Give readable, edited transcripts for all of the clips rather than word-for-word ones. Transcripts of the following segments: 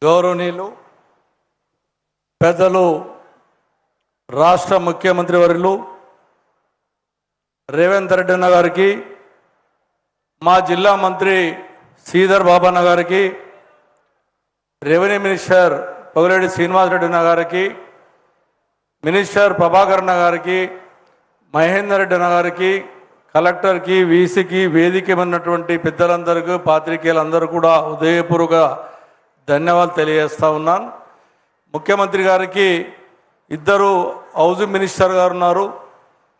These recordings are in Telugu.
గౌరవనీయులు పెద్దలు రాష్ట్ర ముఖ్యమంత్రి వర్యులు రేవంత్ రెడ్డి అన్న గారికి, మా జిల్లా మంత్రి శ్రీధర్ బాబన్న గారికి, రెవెన్యూ మినిస్టర్ పొగిరెడ్డి శ్రీనివాసరెడ్డి అన్న గారికి, మినిస్టర్ ప్రభాకర్ అన్న గారికి, మహేందర్ రెడ్డి అన్న గారికి, కలెక్టర్కి, వీసీకి, వేదిక ఉన్నటువంటి పెద్దలందరికీ, పాత్రికేయులందరూ కూడా హృదయపూర్వక ధన్యవాదాలు తెలియజేస్తా ఉన్నాను. ముఖ్యమంత్రి గారికి ఇద్దరు హౌసింగ్ మినిస్టర్ గారు ఉన్నారు.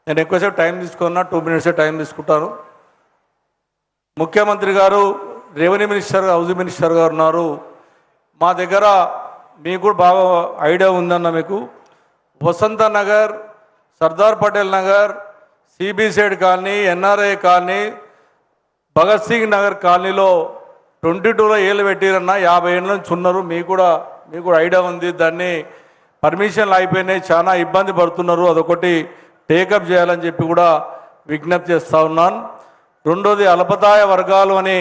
నేను ఎక్కువసేపు టైం తీసుకున్నా, 2 minutes టైం తీసుకుంటాను. ముఖ్యమంత్రి గారు, రెవెన్యూ మినిస్టర్, హౌసింగ్ మినిస్టర్ గారు ఉన్నారు. మా దగ్గర మీకు కూడా బాగా ఐడియా ఉందన్న, మీకు Vasantha Nagar, Sardar Patel Nagar, CB side colony, NRI colony, Bhagat Singh Nagar కాలనీలో 22లో ఏళ్ళు పెట్టిరన్న, 50 ఏళ్ళ నుంచి ఉన్నారు. మీకు కూడా ఐడియా ఉంది. దాన్ని పర్మిషన్లు అయిపోయినాయి, చాలా ఇబ్బంది పడుతున్నారు. అదొకటి టేకప్ చేయాలని చెప్పి కూడా విజ్ఞప్తి చేస్తూ ఉన్నాను. రెండోది అల్పదాయ వర్గాలు అని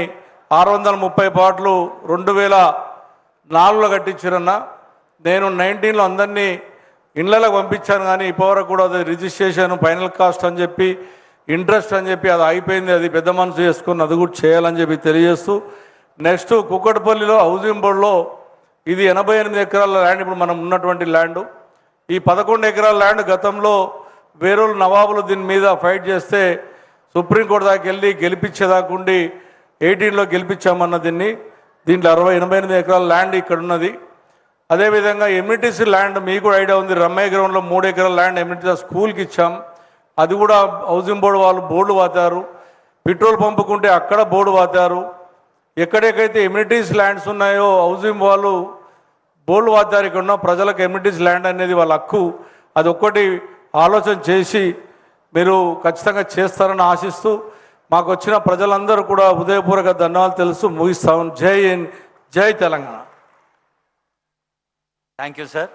630 ప్లాట్లు 2004లో కట్టించారన్న. నేను 19లో అందరినీ ఇళ్లకు పంపించాను, కానీ ఇప్పటివరకు కూడా అది రిజిస్ట్రేషన్, ఫైనల్ కాస్ట్ అని చెప్పి, ఇంట్రెస్ట్ అని చెప్పి అది అయిపోయింది. అది పెద్ద మనసు చేసుకుని అది కూడా చేయాలని చెప్పి తెలియజేస్తూ, నెక్స్ట్ కుక్కటపల్లిలో హౌసింగ్ బోర్డులో ఇది 88 ఎకరాల ల్యాండ్, ఇప్పుడు మనం ఉన్నటువంటి ల్యాండ్. ఈ 11 ఎకరాల ల్యాండ్ గతంలో వేరేళ్ళు నవాబులు దీని మీద ఫైట్ చేస్తే సుప్రీంకోర్టు దాకా వెళ్ళి గెలిపించేదాకుండి 18లో గెలిపించామన్న దీన్ని. దీంట్లో 88 ఎకరాల ల్యాండ్ ఇక్కడ ఉన్నది. అదేవిధంగా ఎమ్యూనిటీసీ ల్యాండ్ మీకు కూడా ఐడియా ఉంది. రమ్మయ్య గ్రౌండ్లో 3 ఎకరాల ల్యాండ్ ఎమ్యూనిటీ స్కూల్కి ఇచ్చాం. అది కూడా హౌసింగ్ బోర్డు వాళ్ళు బోర్డు వాతారు. పెట్రోల్ పంపుకుంటే అక్కడ బోర్డు వాతారు. ఎక్కడెక్కడైతే ఎమ్యూనిటీస్ ల్యాండ్స్ ఉన్నాయో హౌసింగ్ వాళ్ళు బోర్డు వాతారు. ఇక్కడ ఉన్న ప్రజలకు ఎమ్యూనిటీస్ ల్యాండ్ అనేది వాళ్ళ హక్కు. అది ఒక్కటి ఆలోచన చేసి మీరు ఖచ్చితంగా చేస్తారని ఆశిస్తూ, మాకు వచ్చిన ప్రజలందరూ కూడా హృదయపూర్వక ధన్యవాదాలు తెలుసు ముగిస్తాం. జై హింద్, జై తెలంగాణ. Thank you sir.